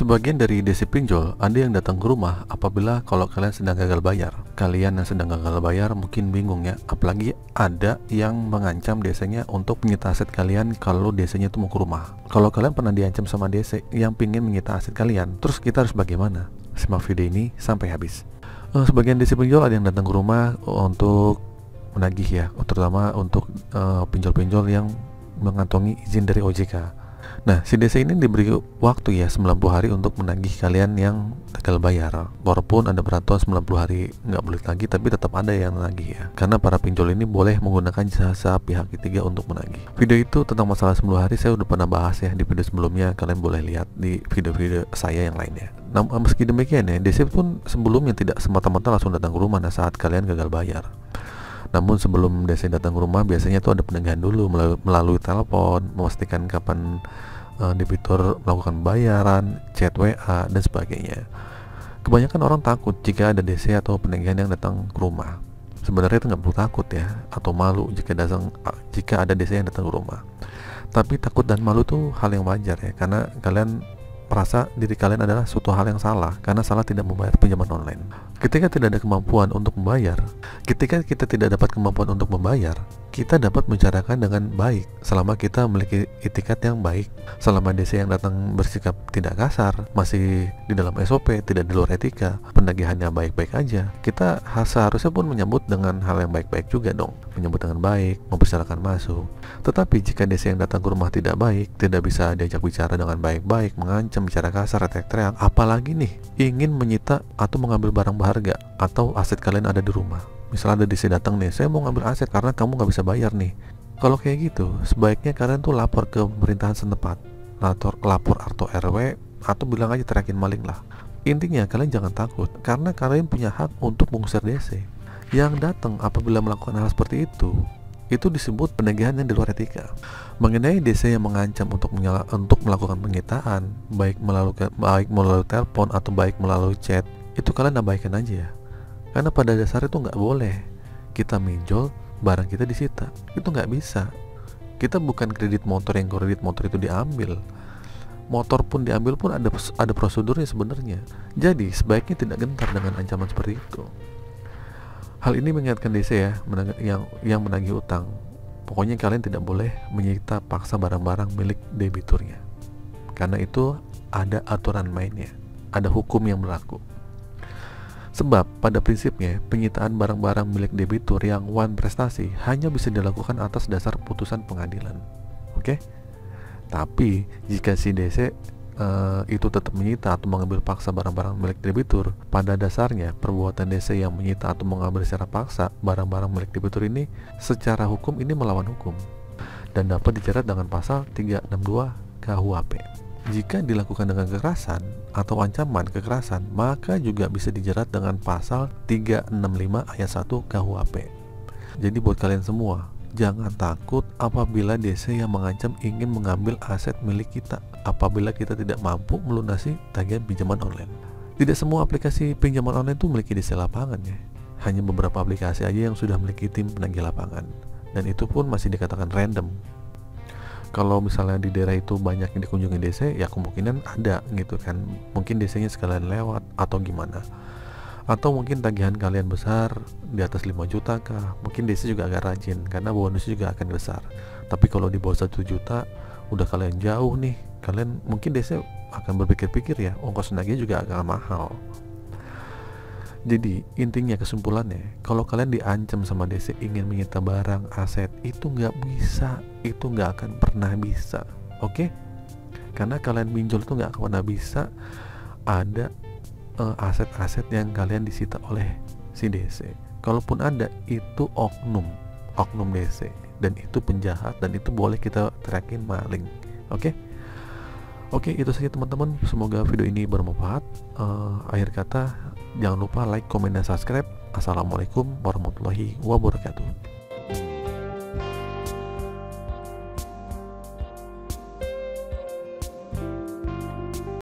Sebagian dari DC pinjol ada yang datang ke rumah apabila kalau kalian sedang gagal bayar. Kalian yang sedang gagal bayar mungkin bingung ya, apalagi ada yang mengancam DC-nya untuk menyita aset kalian kalau DC-nya itu mau ke rumah. Kalau kalian pernah diancam sama DC yang pingin menyita aset kalian, terus kita harus bagaimana? Simak video ini sampai habis. Sebagian DC pinjol ada yang datang ke rumah untuk menagih ya, terutama untuk pinjol-pinjol yang mengantongi izin dari OJK. Nah, si DC ini diberi waktu ya 90 hari untuk menagih kalian yang gagal bayar. Walaupun ada peraturan 90 hari nggak boleh lagi, tapi tetap ada yang menagih ya. Karena para pinjol ini boleh menggunakan jasa pihak ketiga untuk menagih. Video itu tentang masalah 10 hari saya udah pernah bahas ya di video sebelumnya. Kalian boleh lihat di video-video saya yang lainnya. Nah, meski demikian ya, DC pun sebelumnya tidak semata-mata langsung datang ke rumah saat kalian gagal bayar. Namun sebelum DC datang ke rumah biasanya itu ada penagihan dulu melalui telepon, memastikan kapan debitur melakukan bayaran, chat WA dan sebagainya. Kebanyakan orang takut jika ada DC atau penagihan yang datang ke rumah. Sebenarnya itu nggak perlu takut ya, atau malu jika ada DC yang datang ke rumah. Tapi takut dan malu tuh hal yang wajar ya, karena kalian merasa diri kalian adalah suatu hal yang salah karena salah tidak membayar pinjaman online. Ketika tidak ada kemampuan untuk membayar, ketika kita tidak dapat kemampuan untuk membayar, kita dapat membicarakan dengan baik selama kita memiliki etikat yang baik. Selama DC yang datang bersikap tidak kasar, masih di dalam SOP, tidak di luar etika, penagihannya baik-baik aja, kita seharusnya pun menyambut dengan hal yang baik-baik juga dong, menyambut dengan baik, mempersilahkan masuk. Tetapi jika DC yang datang ke rumah tidak baik, tidak bisa diajak bicara dengan baik-baik, mengancam, bicara kasar, teriak-teriak, apalagi nih ingin menyita atau mengambil barang berharga atau aset kalian ada di rumah. Misalnya ada DC datang nih, saya mau ngambil aset karena kamu nggak bisa bayar nih. Kalau kayak gitu, sebaiknya kalian tuh lapor ke pemerintahan setempat, lapor atau RW, atau bilang aja teriakin maling lah. Intinya kalian jangan takut, karena kalian punya hak untuk mengusir DC. Yang datang apabila melakukan hal seperti itu disebut penagihan yang di luar etika. Mengenai DC yang mengancam untuk melakukan penyitaan, baik melalui telepon atau baik melalui chat, itu kalian abaikan aja ya. Karena pada dasarnya itu nggak boleh kita minjol barang kita disita, itu nggak bisa. Kita bukan kredit motor yang kredit motor itu diambil, motor pun diambil pun ada prosedurnya sebenarnya. Jadi sebaiknya tidak gentar dengan ancaman seperti itu. Hal ini mengingatkan DC ya, yang menagih utang. Pokoknya kalian tidak boleh menyita paksa barang-barang milik debiturnya, karena itu ada aturan mainnya, ada hukum yang berlaku. Sebab pada prinsipnya penyitaan barang-barang milik debitur yang one prestasi hanya bisa dilakukan atas dasar putusan pengadilan. Oke? Tapi jika si DC itu tetap menyita atau mengambil paksa barang-barang milik debitur, pada dasarnya perbuatan DC yang menyita atau mengambil secara paksa barang-barang milik debitur ini secara hukum ini melawan hukum dan dapat dijerat dengan pasal 362 KUHP. Jika dilakukan dengan kekerasan atau ancaman kekerasan, maka juga bisa dijerat dengan pasal 365 ayat 1 KUHP. Jadi buat kalian semua, jangan takut apabila DC yang mengancam ingin mengambil aset milik kita apabila kita tidak mampu melunasi tagihan pinjaman online. Tidak semua aplikasi pinjaman online itu memiliki DC lapangan ya. Hanya beberapa aplikasi aja yang sudah memiliki tim penagih lapangan, dan itu pun masih dikatakan random. Kalau misalnya di daerah itu banyak yang dikunjungi DC, ya kemungkinan ada gitu kan. Mungkin DC-nya sekalian lewat atau gimana. Atau mungkin tagihan kalian besar di atas 5 juta kah, mungkin DC juga agak rajin karena bonusnya juga akan besar. Tapi kalau di bawah 1 juta udah kalian jauh nih, kalian mungkin DC akan berpikir-pikir ya, ongkos nagih juga agak mahal. Jadi intinya kesimpulannya, kalau kalian diancam sama DC ingin menyita barang aset, itu nggak bisa, itu nggak akan pernah bisa. Oke? Karena kalian pinjol itu nggak akan pernah bisa ada aset-aset yang kalian disita oleh si DC. Kalaupun ada, itu oknum DC, dan itu penjahat, dan itu boleh kita teriakin maling. Oke, itu saja teman-teman. Semoga video ini bermanfaat. Akhir kata, jangan lupa like, komen, dan subscribe. Assalamualaikum warahmatullahi wabarakatuh.